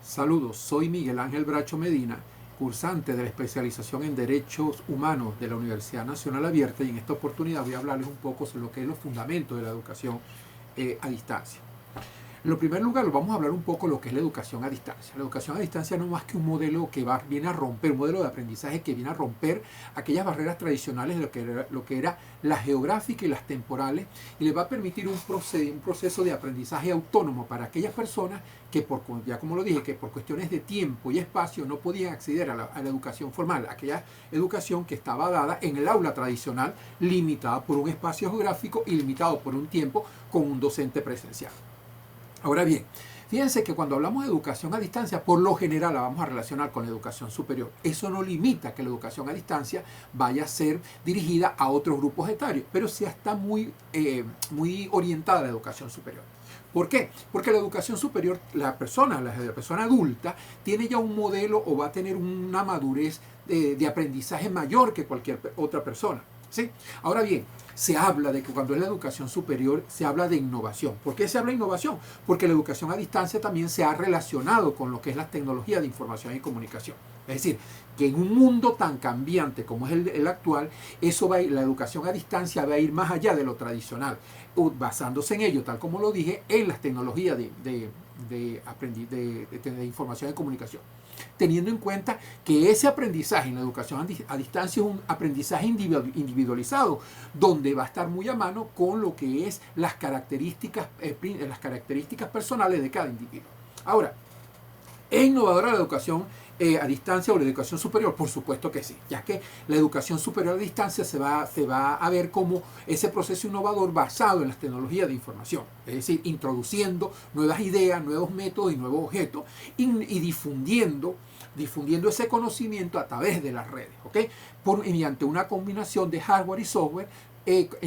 Saludos, soy Miguel Ángel Bracho Medina, cursante de la especialización en Derechos Humanos de la Universidad Nacional Abierta, y en esta oportunidad voy a hablarles un poco sobre lo que es los fundamentos de la educación a distancia. En primer lugar, vamos a hablar un poco de lo que es la educación a distancia. La educación a distancia no es más que un modelo que viene a romper, un modelo de aprendizaje que viene a romper aquellas barreras tradicionales de lo que era la geográfica y las temporales, y le va a permitir un proceso de aprendizaje autónomo para aquellas personas que, ya como lo dije, que por cuestiones de tiempo y espacio no podían acceder a la educación formal, aquella educación que estaba dada en el aula tradicional, limitada por un espacio geográfico y limitado por un tiempo con un docente presencial. Ahora bien, fíjense que cuando hablamos de educación a distancia, por lo general la vamos a relacionar con la educación superior. Eso no limita que la educación a distancia vaya a ser dirigida a otros grupos etarios, pero sí está muy orientada a la educación superior. ¿Por qué? Porque la educación superior, la persona adulta, tiene ya un modelo o va a tener una madurez de aprendizaje mayor que cualquier otra persona. ¿Sí? Ahora bien, se habla de que cuando es la educación superior se habla de innovación. ¿Por qué se habla de innovación? Porque la educación a distancia también se ha relacionado con lo que es la tecnología de información y comunicación. Es decir, que en un mundo tan cambiante como es el actual, la educación a distancia va a ir más allá de lo tradicional, basándose en ello, tal como lo dije, en las tecnologías de información y comunicación, teniendo en cuenta que ese aprendizaje en la educación a distancia es un aprendizaje individualizado, donde va a estar muy a mano con lo que es las características personales de cada individuo. Ahora, ¿es innovadora la educación a distancia o la educación superior? Por supuesto que sí, ya que la educación superior a distancia se va a ver como ese proceso innovador basado en las tecnologías de información, es decir, introduciendo nuevas ideas, nuevos métodos y nuevos objetos y difundiendo ese conocimiento a través de las redes, ¿okay? Mediante una combinación de hardware y software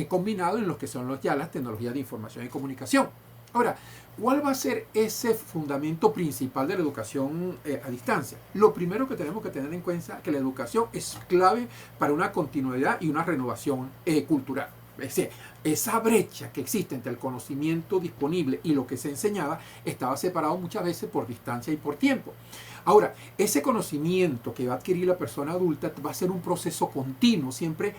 combinado en lo que son ya las tecnologías de información y comunicación. Ahora, ¿cuál va a ser ese fundamento principal de la educación a distancia? Lo primero que tenemos que tener en cuenta es que la educación es clave para una continuidad y una renovación cultural. Es decir, esa brecha que existe entre el conocimiento disponible y lo que se enseñaba estaba separado muchas veces por distancia y por tiempo. Ahora, ese conocimiento que va a adquirir la persona adulta va a ser un proceso continuo, siempre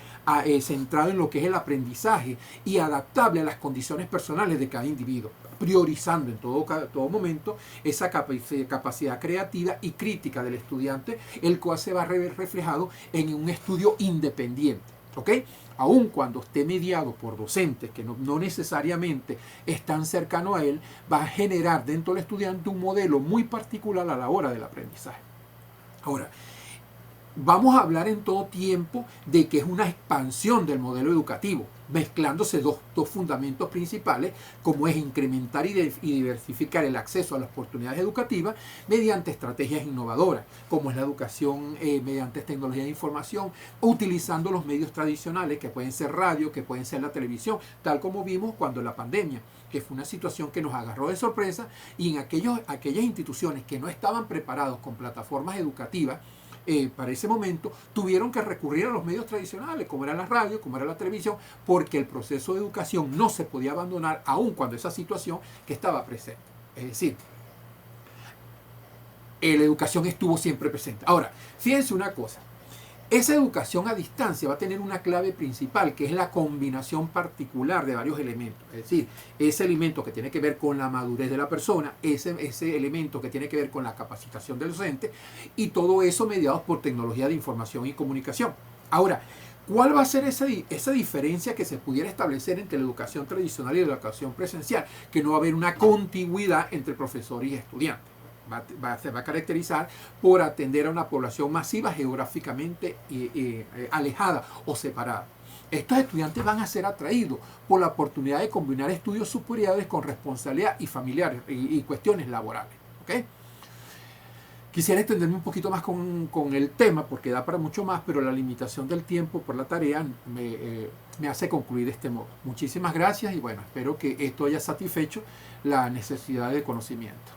centrado en lo que es el aprendizaje y adaptable a las condiciones personales de cada individuo, priorizando en todo momento esa capacidad creativa y crítica del estudiante, el cual se va a ver reflejado en un estudio independiente. ¿Ok? Aun cuando esté mediado por docentes que no necesariamente están cercanos a él, va a generar dentro del estudiante un modelo muy particular a la hora del aprendizaje. Ahora, vamos a hablar en todo tiempo de que es una expansión del modelo educativo, mezclándose dos fundamentos principales, como es incrementar y diversificar el acceso a las oportunidades educativas mediante estrategias innovadoras, como es la educación mediante tecnología de información, utilizando los medios tradicionales, que pueden ser radio, que pueden ser la televisión, tal como vimos cuando la pandemia, que fue una situación que nos agarró de sorpresa, y en aquellas instituciones que no estaban preparados con plataformas educativas, para ese momento tuvieron que recurrir a los medios tradicionales, como era la radio, como era la televisión, porque el proceso de educación no se podía abandonar aun cuando esa situación que estaba presente. Es decir, la educación estuvo siempre presente. Ahora, fíjense una cosa. Esa educación a distancia va a tener una clave principal, que es la combinación particular de varios elementos. Es decir, ese elemento que tiene que ver con la madurez de la persona, ese elemento que tiene que ver con la capacitación del docente, y todo eso mediados por tecnología de información y comunicación. Ahora, ¿cuál va a ser esa diferencia que se pudiera establecer entre la educación tradicional y la educación presencial? Que no va a haber una contigüidad entre profesor y estudiante. Se va a caracterizar por atender a una población masiva geográficamente alejada o separada. Estos estudiantes van a ser atraídos por la oportunidad de combinar estudios superiores con responsabilidad y familiares y cuestiones laborales. ¿Okay? Quisiera extenderme un poquito más con el tema porque da para mucho más, pero la limitación del tiempo por la tarea me hace concluir de este modo. Muchísimas gracias y bueno, espero que esto haya satisfecho la necesidad de conocimiento.